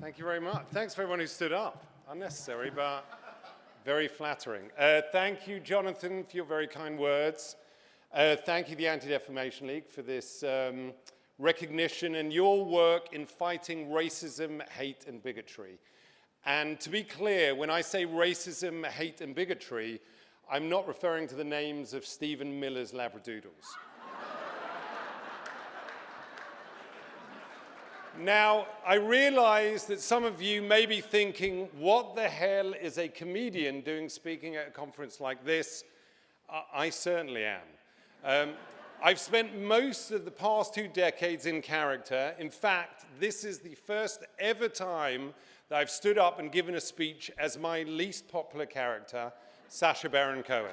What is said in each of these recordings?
Thank you very much. Thanks for everyone who stood up. Unnecessary, but very flattering. Thank you, Jonathan, for your very kind words. Thank you, the Anti-Defamation League, for this recognition and your work in fighting racism, hate, and bigotry. And to be clear, when I say racism, hate, and bigotry, I'm not referring to the names of Stephen Miller's Labradoodles. Now, I realize that some of you may be thinking, what the hell is a comedian doing speaking at a conference like this? I certainly am. I've spent most of the past 2 decades in character. In fact, this is the first ever time that I've stood up and given a speech as my least popular character, Sacha Baron Cohen.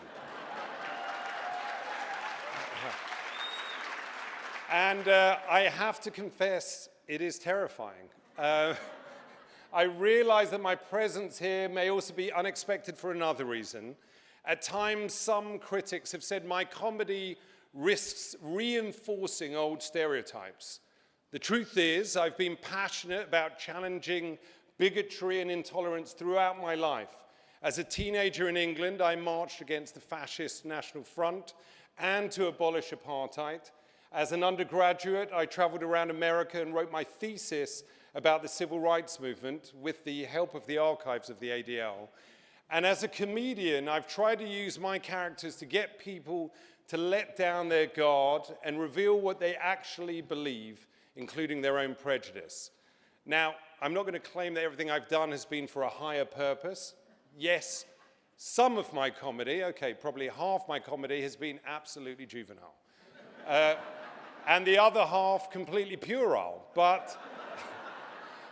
And I have to confess, it is terrifying. I realize that my presence here may also be unexpected for another reason. At times, some critics have said my comedy risks reinforcing old stereotypes. The truth is, I've been passionate about challenging bigotry and intolerance throughout my life. As a teenager in England, I marched against the fascist National Front and to abolish apartheid. As an undergraduate, I traveled around America and wrote my thesis about the civil rights movement with the help of the archives of the ADL. And as a comedian, I've tried to use my characters to get people to let down their guard and reveal what they actually believe, including their own prejudice. Now, I'm not going to claim that everything I've done has been for a higher purpose. Yes, some of my comedy, okay, probably half my comedy has been absolutely juvenile. And the other half completely puerile. But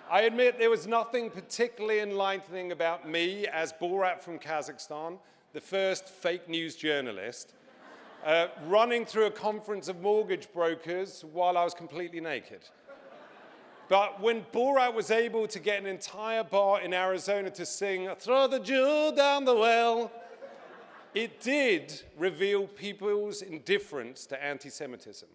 I admit there was nothing particularly enlightening about me as Borat from Kazakhstan, the first fake news journalist, running through a conference of mortgage brokers while I was completely naked. But when Borat was able to get an entire bar in Arizona to sing, "Throw the Jew down the well," it did reveal people's indifference to anti-Semitism.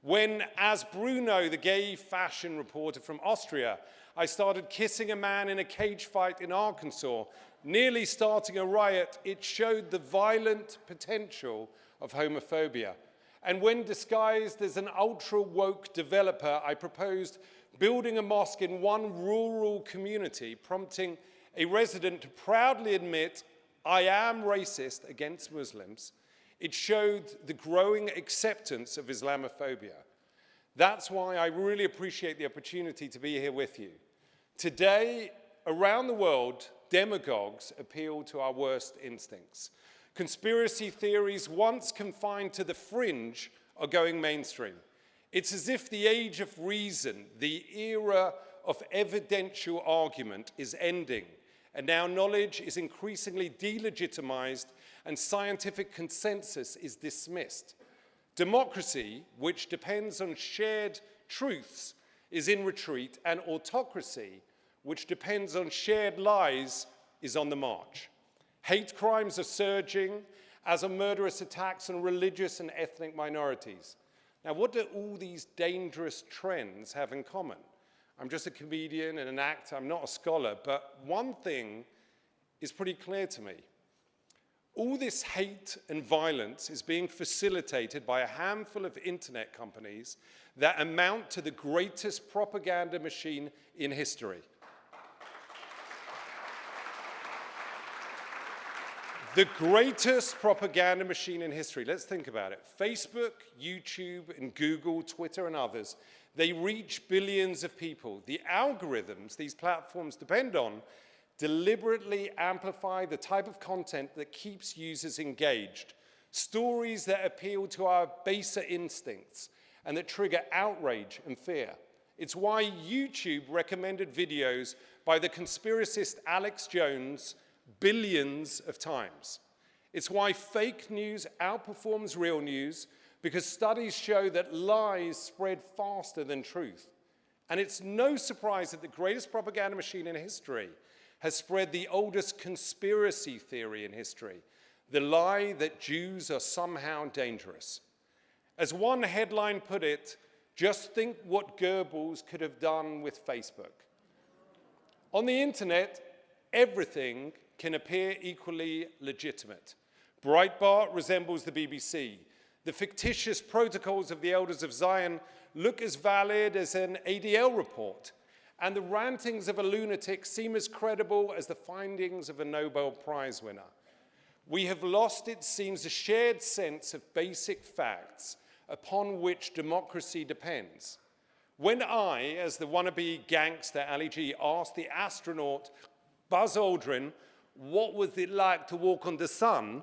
When, as Bruno, the gay fashion reporter from Austria, I started kissing a man in a cage fight in Arkansas, nearly starting a riot, it showed the violent potential of homophobia. And when disguised as an ultra-woke developer, I proposed building a mosque in one rural community, prompting a resident to proudly admit, "I am racist against Muslims," it showed the growing acceptance of Islamophobia. That's why I really appreciate the opportunity to be here with you. Today, around the world, demagogues appeal to our worst instincts. Conspiracy theories, once confined to the fringe, are going mainstream. It's as if the age of reason, the era of evidential argument, is ending, and now knowledge is increasingly delegitimized and scientific consensus is dismissed. Democracy, which depends on shared truths, is in retreat, and autocracy, which depends on shared lies, is on the march. Hate crimes are surging, as are murderous attacks on religious and ethnic minorities. Now, what do all these dangerous trends have in common? I'm just a comedian and an actor, I'm not a scholar, but one thing is pretty clear to me. All this hate and violence is being facilitated by a handful of internet companies that amount to the greatest propaganda machine in history. The greatest propaganda machine in history. Let's think about it. Facebook, YouTube, and Google, Twitter, and others, they reach billions of people. The algorithms these platforms depend on deliberately amplify the type of content that keeps users engaged. Stories that appeal to our baser instincts and that trigger outrage and fear. It's why YouTube recommended videos by the conspiracist Alex Jones billions of times. It's why fake news outperforms real news, because studies show that lies spread faster than truth. And it's no surprise that the greatest propaganda machine in history has spread the oldest conspiracy theory in history, the lie that Jews are somehow dangerous. As one headline put it, just think what Goebbels could have done with Facebook. On the internet, everything can appear equally legitimate. Breitbart resembles the BBC. The fictitious protocols of the Elders of Zion look as valid as an ADL report, and the rantings of a lunatic seem as credible as the findings of a Nobel Prize winner. We have lost, it seems, a shared sense of basic facts upon which democracy depends. When I, as the wannabe gangster Ali G, asked the astronaut Buzz Aldrin, what was it like to walk on the sun?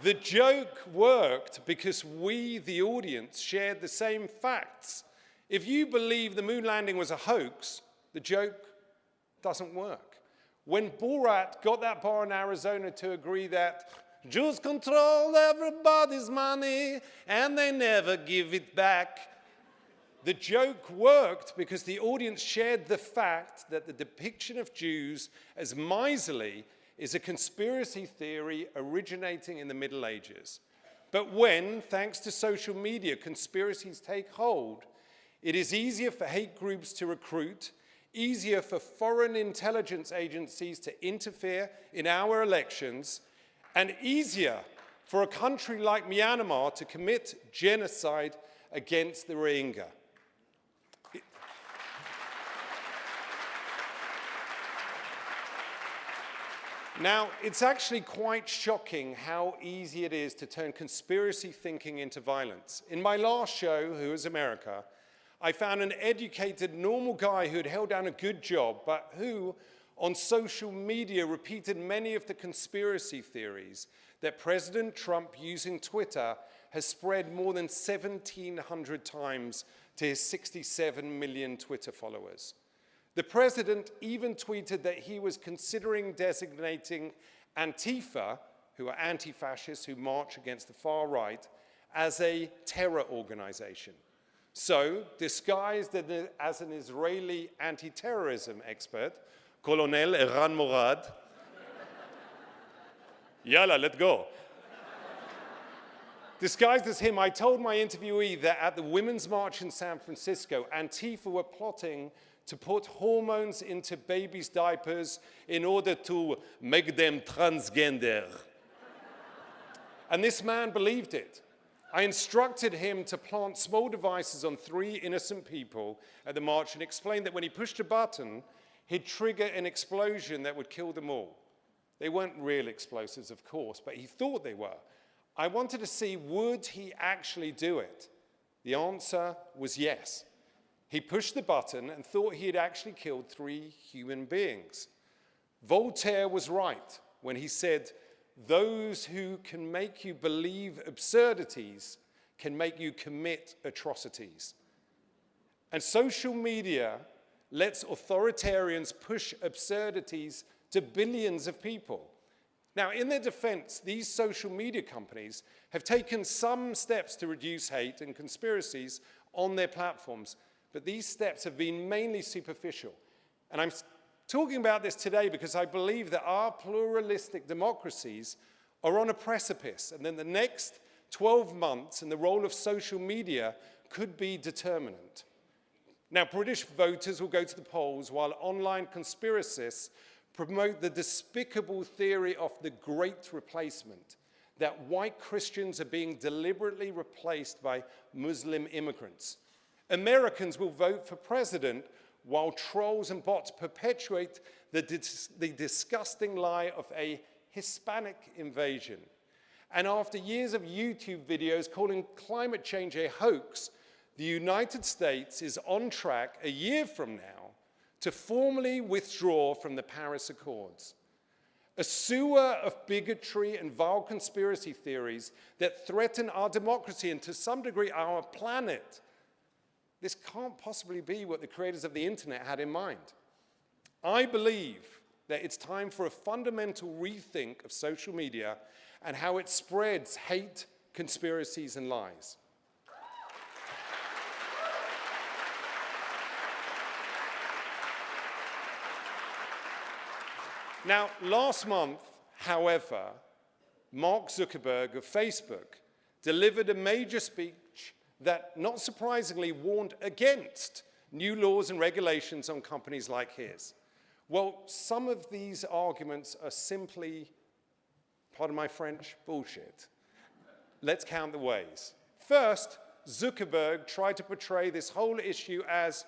The joke worked because we, the audience, shared the same facts. If you believe the moon landing was a hoax, the joke doesn't work. When Borat got that bar in Arizona to agree that Jews control everybody's money and they never give it back, the joke worked because the audience shared the fact that the depiction of Jews as miserly is a conspiracy theory originating in the Middle Ages. But when, thanks to social media, conspiracies take hold, it is easier for hate groups to recruit, easier for foreign intelligence agencies to interfere in our elections, and easier for a country like Myanmar to commit genocide against the Rohingya. Now, it's actually quite shocking how easy it is to turn conspiracy thinking into violence. In my last show, Who is America, I found an educated, normal guy who had held down a good job, but who, on social media, repeated many of the conspiracy theories that President Trump, using Twitter, has spread more than 1,700 times to his 67 million Twitter followers. The president even tweeted that he was considering designating Antifa, who are anti-fascists who march against the far right, as a terror organization. So, disguised as an Israeli anti-terrorism expert, Colonel Eran Morad, yalla, let's go. Disguised as him, I told my interviewee that at the Women's March in San Francisco, Antifa were plotting to put hormones into babies' diapers in order to make them transgender. And this man believed it. I instructed him to plant small devices on 3 innocent people at the march and explained that when he pushed a button, he'd trigger an explosion that would kill them all. They weren't real explosives, of course, but he thought they were. I wanted to see, would he actually do it? The answer was yes. He pushed the button and thought he had actually killed 3 human beings. Voltaire was right when he said, those who can make you believe absurdities can make you commit atrocities. And social media lets authoritarians push absurdities to billions of people. Now, in their defense, these social media companies have taken some steps to reduce hate and conspiracies on their platforms, but these steps have been mainly superficial. And I'm talking about this today because I believe that our pluralistic democracies are on a precipice, and then the next 12 months and the role of social media could be determinant. Now, British voters will go to the polls while online conspiracists promote the despicable theory of the Great Replacement, that white Christians are being deliberately replaced by Muslim immigrants. Americans will vote for president while trolls and bots perpetuate the disgusting lie of a Hispanic invasion. And after years of YouTube videos calling climate change a hoax, the United States is on track a year from now to formally withdraw from the Paris Accords. A sewer of bigotry and vile conspiracy theories that threaten our democracy and to some degree our planet. This can't possibly be what the creators of the internet had in mind. I believe that it's time for a fundamental rethink of social media and how it spreads hate, conspiracies, and lies. Now, last month, however, Mark Zuckerberg of Facebook delivered a major speech that, not surprisingly, warned against new laws and regulations on companies like his. Well, some of these arguments are simply, pardon my French, bullshit. Let's count the ways. First, Zuckerberg tried to portray this whole issue as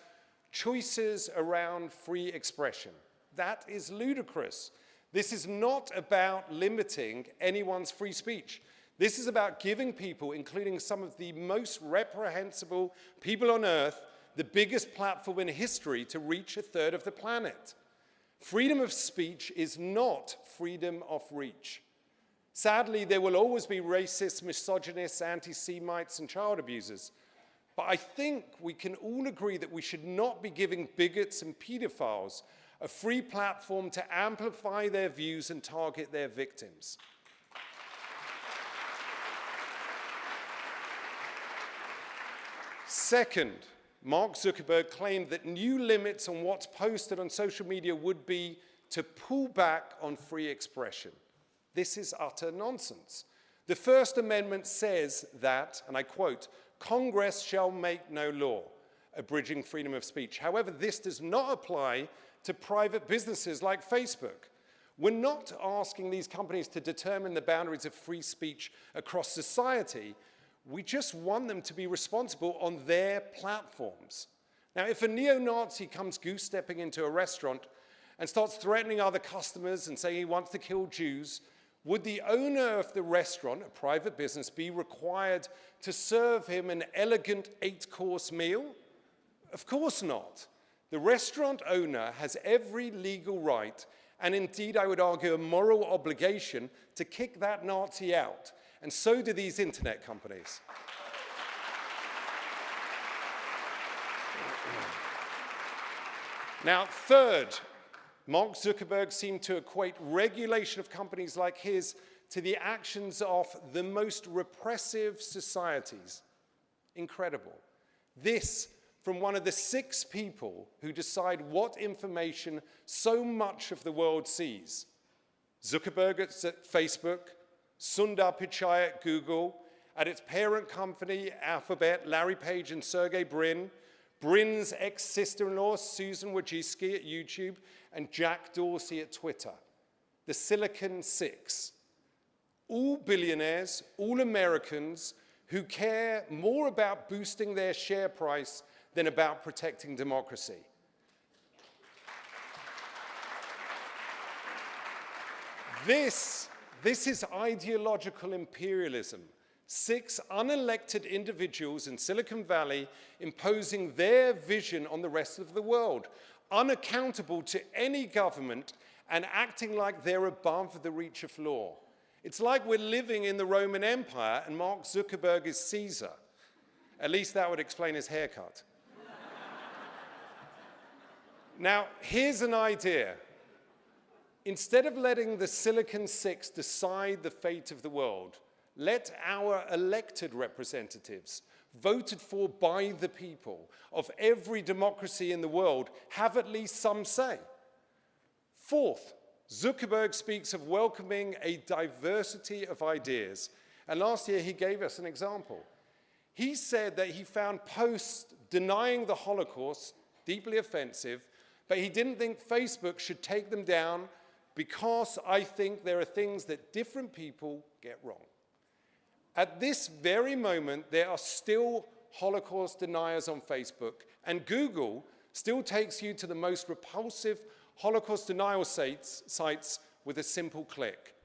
choices around free expression. That is ludicrous. This is not about limiting anyone's free speech. This is about giving people, including some of the most reprehensible people on earth, the biggest platform in history to reach a third of the planet. Freedom of speech is not freedom of reach. Sadly, there will always be racists, misogynists, anti-Semites, and child abusers. But I think we can all agree that we should not be giving bigots and pedophiles a free platform to amplify their views and target their victims. Second, Mark Zuckerberg claimed that new limits on what's posted on social media would be to pull back on free expression. This is utter nonsense. The First Amendment says that, and I quote, "Congress shall make no law abridging freedom of speech." However, this does not apply to private businesses like Facebook. We're not asking these companies to determine the boundaries of free speech across society. We just want them to be responsible on their platforms. Now, if a neo-Nazi comes goose-stepping into a restaurant and starts threatening other customers and saying he wants to kill Jews, would the owner of the restaurant, a private business, be required to serve him an elegant 8-course meal? Of course not. The restaurant owner has every legal right, and indeed, I would argue, a moral obligation to kick that Nazi out. And so do these internet companies. Now, third, Mark Zuckerberg seemed to equate regulation of companies like his to the actions of the most repressive societies. Incredible. This from one of the 6 people who decide what information so much of the world sees. Zuckerberg at Facebook, Sundar Pichai at Google, at its parent company, Alphabet, Larry Page and Sergey Brin, Brin's ex-sister-in-law, Susan Wojcicki at YouTube, and Jack Dorsey at Twitter. The Silicon Six. All billionaires, all Americans who care more about boosting their share price than about protecting democracy. This is ideological imperialism. 6 unelected individuals in Silicon Valley imposing their vision on the rest of the world, unaccountable to any government and acting like they're above the reach of law. It's like we're living in the Roman Empire and Mark Zuckerberg is Caesar. At least that would explain his haircut. Now, here's an idea. Instead of letting the Silicon Six decide the fate of the world, let our elected representatives, voted for by the people of every democracy in the world, have at least some say. Fourth, Zuckerberg speaks of welcoming a diversity of ideas. And last year he gave us an example. He said that he found posts denying the Holocaust deeply offensive, but he didn't think Facebook should take them down because I think there are things that different people get wrong. At this very moment, there are still Holocaust deniers on Facebook, and Google still takes you to the most repulsive Holocaust denial sites with a simple click.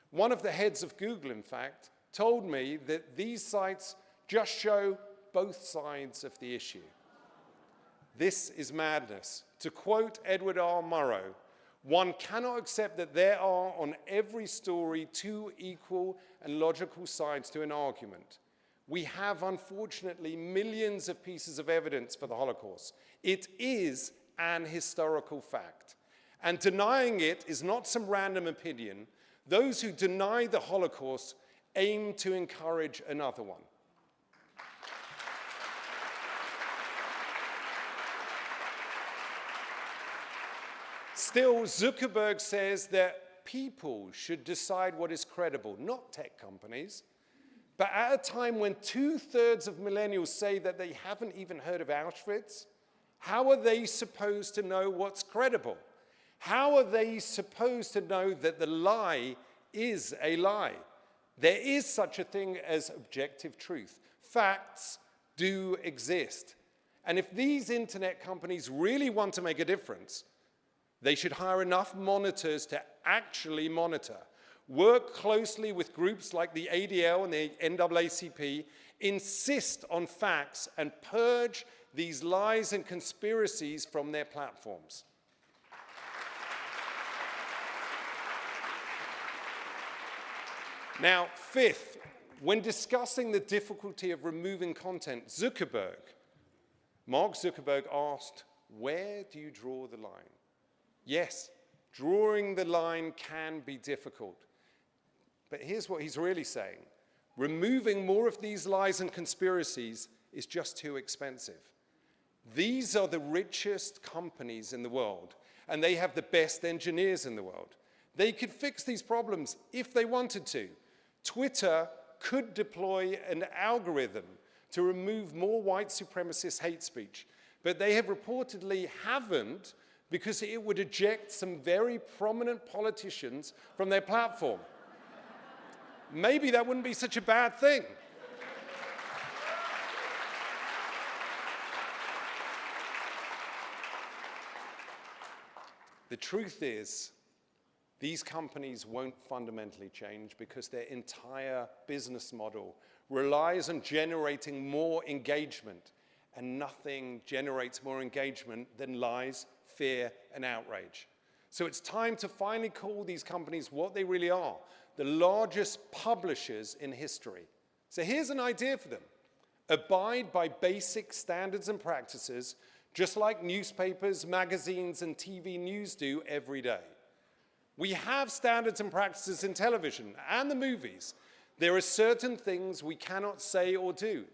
One of the heads of Google, in fact, told me that these sites just show both sides of the issue. This is madness. To quote Edward R. Murrow, "One cannot accept that there are on every story 2 equal and logical sides to an argument. We have, unfortunately, millions of pieces of evidence for the Holocaust. It is an historical fact. And denying it is not some random opinion. Those who deny the Holocaust aim to encourage another one." Still, Zuckerberg says that people should decide what is credible, not tech companies. But at a time when 2/3 of millennials say that they haven't even heard of Auschwitz, how are they supposed to know what's credible? How are they supposed to know that the lie is a lie? There is such a thing as objective truth. Facts do exist. And if these internet companies really want to make a difference, they should hire enough monitors to actually monitor, work closely with groups like the ADL and the NAACP, insist on facts, and purge these lies and conspiracies from their platforms. Now, fifth, when discussing the difficulty of removing content, Mark Zuckerberg asked, where do you draw the line? Yes, drawing the line can be difficult. But here's what he's really saying. Removing more of these lies and conspiracies is just too expensive. These are the richest companies in the world, and they have the best engineers in the world. They could fix these problems if they wanted to. Twitter could deploy an algorithm to remove more white supremacist hate speech, but they have reportedly haven't because it would eject some very prominent politicians from their platform. Maybe that wouldn't be such a bad thing. The truth is, these companies won't fundamentally change because their entire business model relies on generating more engagement, and nothing generates more engagement than lies, fear, and outrage. So it's time to finally call these companies what they really are, the largest publishers in history. So here's an idea for them. Abide by basic standards and practices, just like newspapers, magazines, and TV news do every day. We have standards and practices in television and the movies. There are certain things we cannot say or do.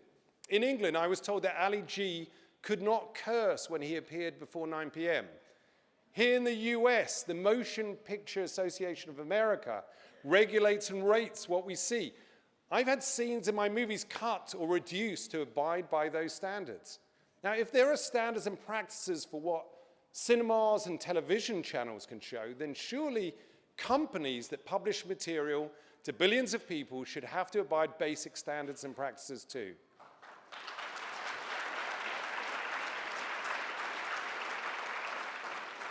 In England, I was told that Ali G could not curse when he appeared before 9 p.m. Here in the US, the Motion Picture Association of America regulates and rates what we see. I've had scenes in my movies cut or reduced to abide by those standards. Now, if there are standards and practices for what cinemas and television channels can show, then surely companies that publish material to billions of people should have to abide basic standards and practices too.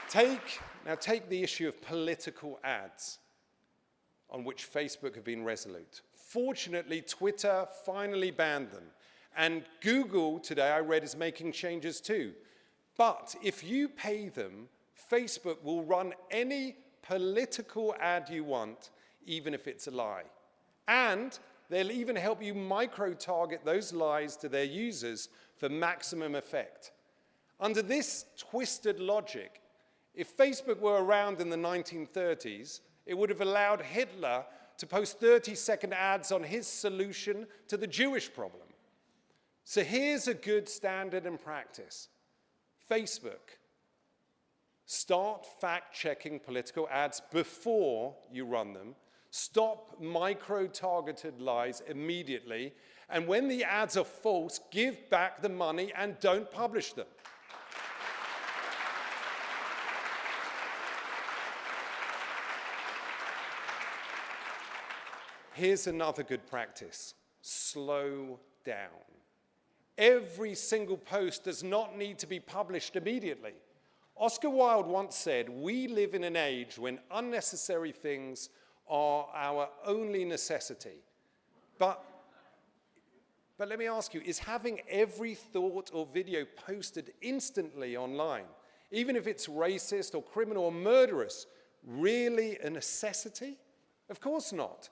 Take the issue of political ads, on which Facebook have been resolute. Fortunately, Twitter finally banned them. And Google, today I read, is making changes too. But if you pay them, Facebook will run any political ad you want, even if it's a lie. And they'll even help you micro-target those lies to their users for maximum effect. Under this twisted logic, if Facebook were around in the 1930s, it would have allowed Hitler to post 30-second ads on his solution to the Jewish problem. So here's a good standard and practice. Facebook, start fact-checking political ads before you run them. Stop micro-targeted lies immediately. And when the ads are false, give back the money and don't publish them. Here's another good practice. Slow down. Every single post does not need to be published immediately. Oscar Wilde once said, "We live in an age when unnecessary things are our only necessity." But let me ask you, is having every thought or video posted instantly online, even if it's racist or criminal or murderous, really a necessity? Of course not.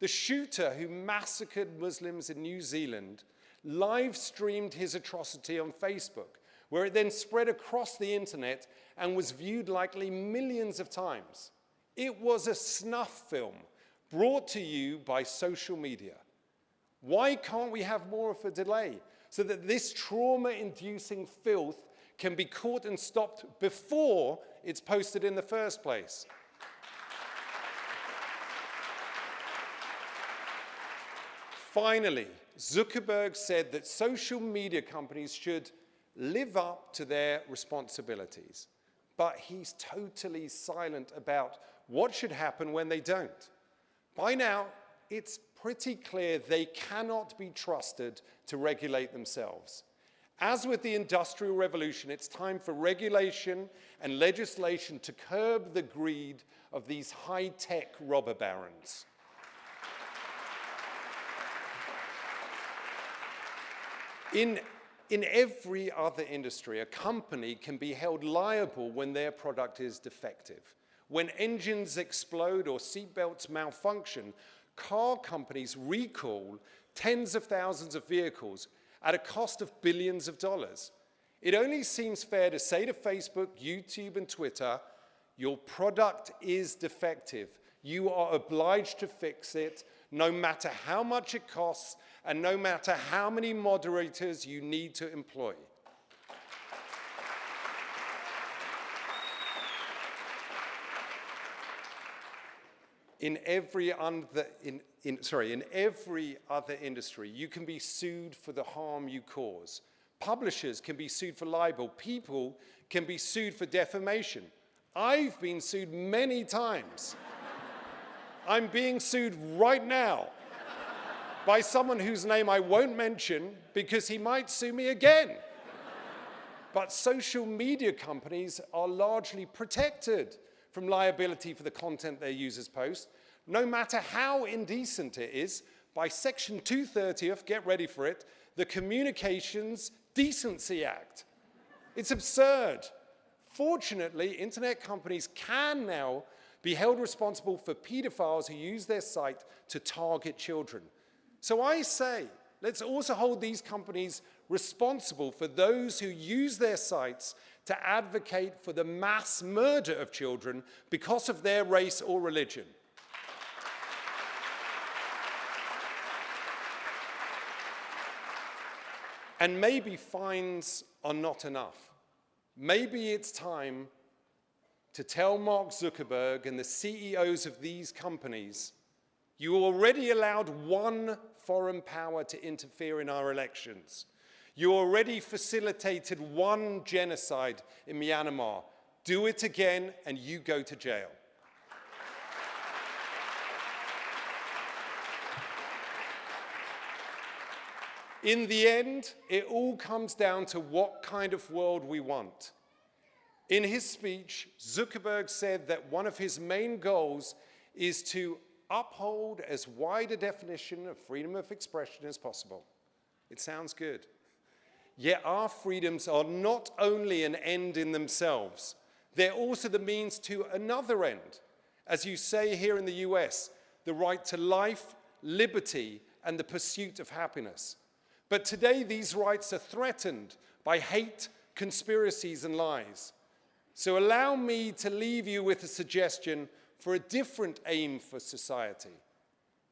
The shooter who massacred Muslims in New Zealand live-streamed his atrocity on Facebook, where it then spread across the internet and was viewed likely millions of times. It was a snuff film brought to you by social media. Why can't we have more of a delay so that this trauma-inducing filth can be caught and stopped before it's posted in the first place? Finally, Zuckerberg said that social media companies should live up to their responsibilities. But he's totally silent about what should happen when they don't. By now, it's pretty clear they cannot be trusted to regulate themselves. As with the Industrial Revolution, it's time for regulation and legislation to curb the greed of these high-tech robber barons. In every other industry, a company can be held liable when their product is defective. When engines explode or seatbelts malfunction, car companies recall tens of thousands of vehicles at a cost of billions of dollars. It only seems fair to say to Facebook, YouTube, and Twitter, your product is defective. You are obliged to fix it, no matter how much it costs and no matter how many moderators you need to employ. In every other industry, you can be sued for the harm you cause. Publishers can be sued for libel. People can be sued for defamation. I've been sued many times. I'm being sued right now by someone whose name I won't mention because he might sue me again. But social media companies are largely protected from liability for the content their users post, no matter how indecent it is, by Section 230 of, get ready for it, the Communications Decency Act. It's absurd. Fortunately, internet companies can now be held responsible for pedophiles who use their site to target children. So I say, let's also hold these companies responsible for those who use their sites to advocate for the mass murder of children because of their race or religion. And maybe fines are not enough. Maybe it's time to tell Mark Zuckerberg and the CEOs of these companies, you already allowed one foreign power to interfere in our elections. You already facilitated one genocide in Myanmar. Do it again and you go to jail. In the end, it all comes down to what kind of world we want. In his speech, Zuckerberg said that one of his main goals is to uphold as wide a definition of freedom of expression as possible. It sounds good. Yet our freedoms are not only an end in themselves, they're also the means to another end. As you say here in the US, the right to life, liberty, and the pursuit of happiness. But today these rights are threatened by hate, conspiracies, and lies. So allow me to leave you with a suggestion for a different aim for society.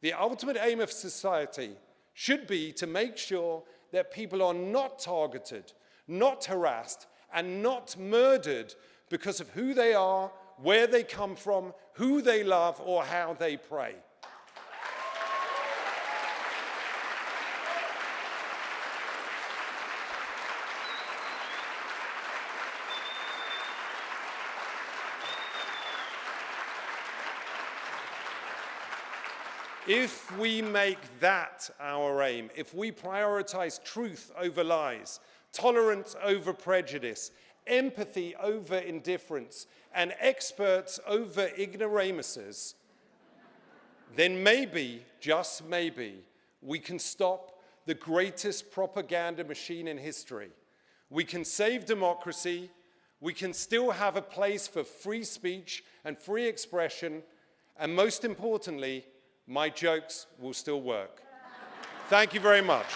The ultimate aim of society should be to make sure that people are not targeted, not harassed, and not murdered because of who they are, where they come from, who they love, or how they pray. If we make that our aim, if we prioritize truth over lies, tolerance over prejudice, empathy over indifference, and experts over ignoramuses, then maybe, just maybe, we can stop the greatest propaganda machine in history. We can save democracy, we can still have a place for free speech and free expression, and most importantly, my jokes will still work. Thank you very much.